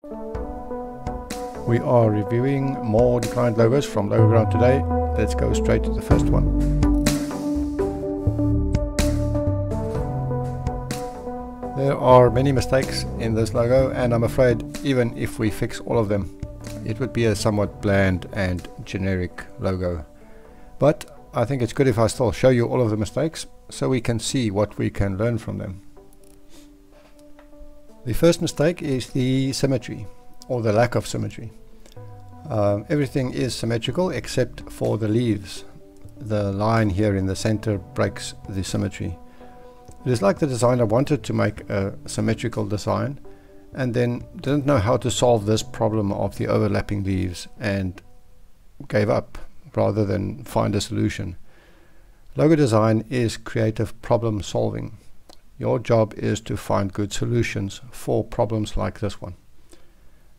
We are reviewing more declined logos from LogoGround today. Let's go straight to the first one. There are many mistakes in this logo, and I'm afraid even if we fix all of them, it would be a somewhat bland and generic logo. But I think it's good if I still show you all of the mistakes so we can see what we can learn from them. The first mistake is the symmetry, or the lack of symmetry. Everything is symmetrical except for the leaves. The line here in the center breaks the symmetry. It is like the designer wanted to make a symmetrical design and then didn't know how to solve this problem of the overlapping leaves and gave up rather than find a solution. Logo design is creative problem solving. Your job is to find good solutions for problems like this one.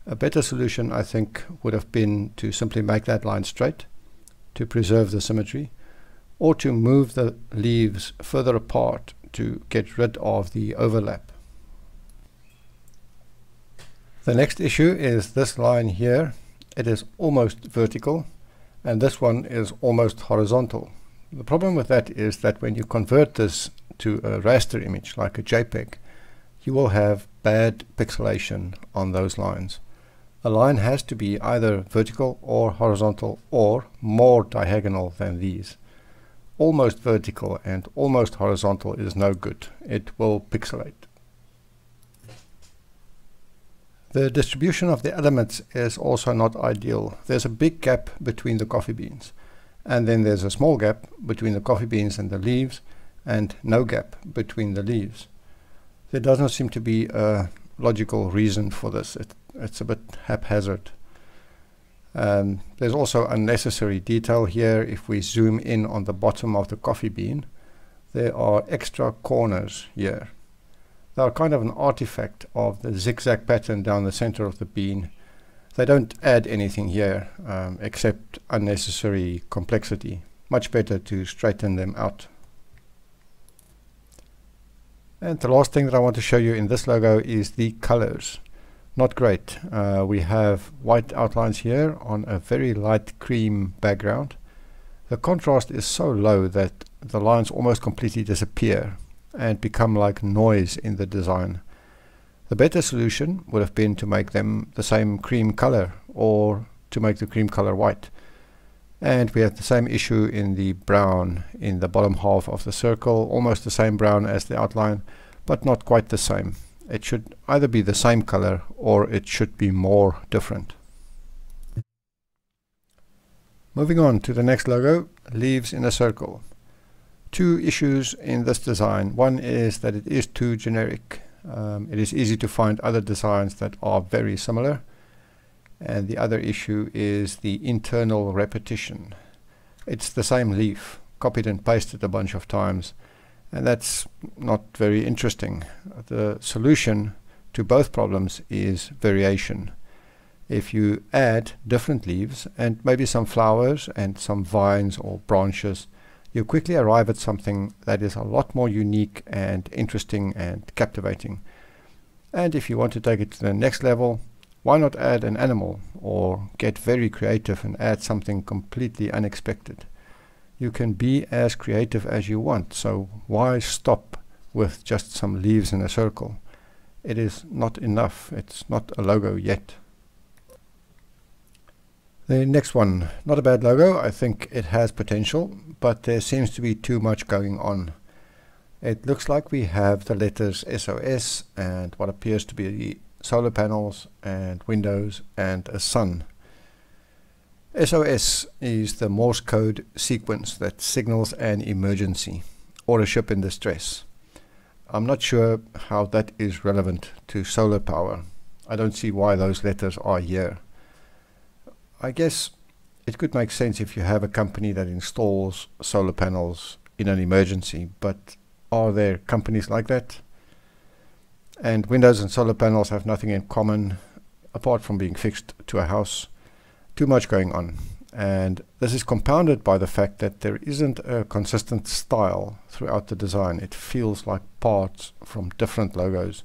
A better solution, I think, would have been to simply make that line straight to preserve the symmetry, or to move the leaves further apart to get rid of the overlap. The next issue is this line here. It is almost vertical, and this one is almost horizontal. The problem with that is that when you convert this to a raster image like a JPEG, you will have bad pixelation on those lines. A line has to be either vertical or horizontal or more diagonal than these. Almost vertical and almost horizontal is no good. It will pixelate. The distribution of the elements is also not ideal. There's a big gap between the coffee beans, and then there's a small gap between the coffee beans and the leaves, and no gap between the leaves. There doesn't seem to be a logical reason for this. It's a bit haphazard. There's also unnecessary detail here. If we zoom in on the bottom of the coffee bean, there are extra corners here. They are kind of an artifact of the zigzag pattern down the center of the bean. They don't add anything here except unnecessary complexity. Much better to straighten them out. And the last thing that I want to show you in this logo is the colors. Not great. We have white outlines here on a very light cream background. The contrast is so low that the lines almost completely disappear and become like noise in the design. The better solution would have been to make them the same cream color, or to make the cream color white. And we have the same issue in the brown in the bottom half of the circle, almost the same brown as the outline, but not quite the same. It should either be the same color or it should be more different. Moving on to the next logo, leaves in a circle. Two issues in this design. One is that it is too generic. It is easy to find other designs that are very similar. And the other issue is the internal repetition. It's the same leaf, copied and pasted a bunch of times, and that's not very interesting. The solution to both problems is variation. If you add different leaves and maybe some flowers and some vines or branches, you quickly arrive at something that is a lot more unique and interesting and captivating. And if you want to take it to the next level, why not add an animal, or get very creative and add something completely unexpected? You can be as creative as you want, so why stop with just some leaves in a circle? It is not enough. It's not a logo yet. The next one, not a bad logo. I think it has potential, but there seems to be too much going on. It looks like we have the letters SOS and what appears to be solar panels and windows and a sun. SOS is the Morse code sequence that signals an emergency or a ship in distress. I'm not sure how that is relevant to solar power. I don't see why those letters are here. I guess it could make sense if you have a company that installs solar panels in an emergency, but are there companies like that? And windows and solar panels have nothing in common apart from being fixed to a house. Too much going on, and this is compounded by the fact that there isn't a consistent style throughout the design. It feels like parts from different logos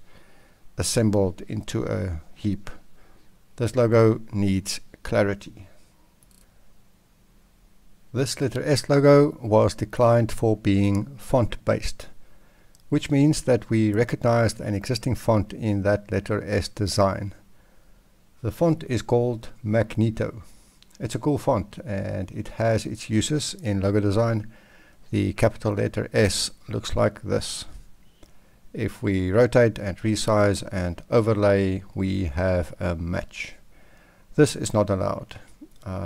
assembled into a heap. This logo needs clarity. This letter S logo was declined for being font-based, which means that we recognized an existing font in that letter S design. The font is called Magneto. It's a cool font and it has its uses in logo design. The capital letter S looks like this. If we rotate and resize and overlay, we have a match. This is not allowed.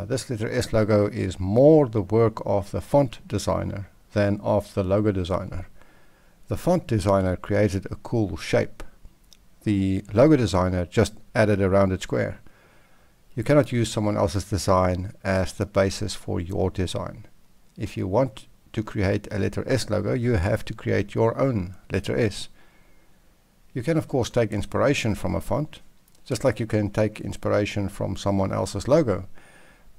This letter S logo is more the work of the font designer than of the logo designer. The font designer created a cool shape. The logo designer just added a rounded square. You cannot use someone else's design as the basis for your design. If you want to create a letter S logo, you have to create your own letter S. You can of course take inspiration from a font, just like you can take inspiration from someone else's logo,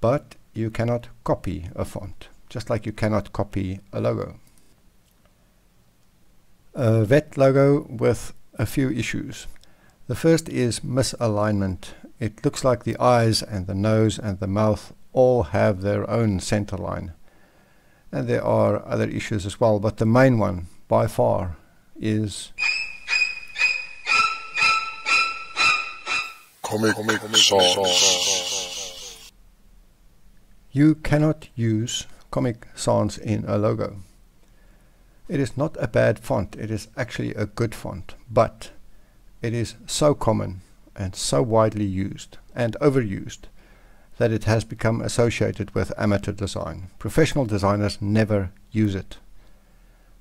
but you cannot copy a font, just like you cannot copy a logo. A vet logo with a few issues. The first is misalignment. It looks like the eyes and the nose and the mouth all have their own center line. And there are other issues as well, but the main one by far is Comic Sans. You cannot use Comic Sans in a logo. It is not a bad font, it is actually a good font, but it is so common and so widely used and overused that it has become associated with amateur design. Professional designers never use it.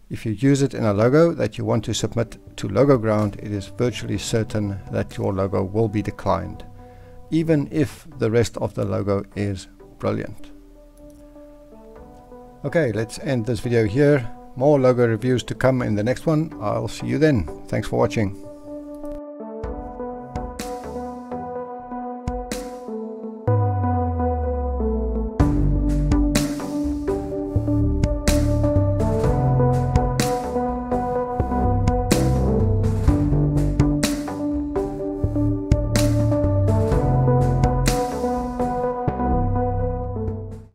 If you use it in a logo that you want to submit to LogoGround, it is virtually certain that your logo will be declined, even if the rest of the logo is brilliant. Okay, let's end this video here. More logo reviews to come in the next one. I'll see you then. Thanks for watching.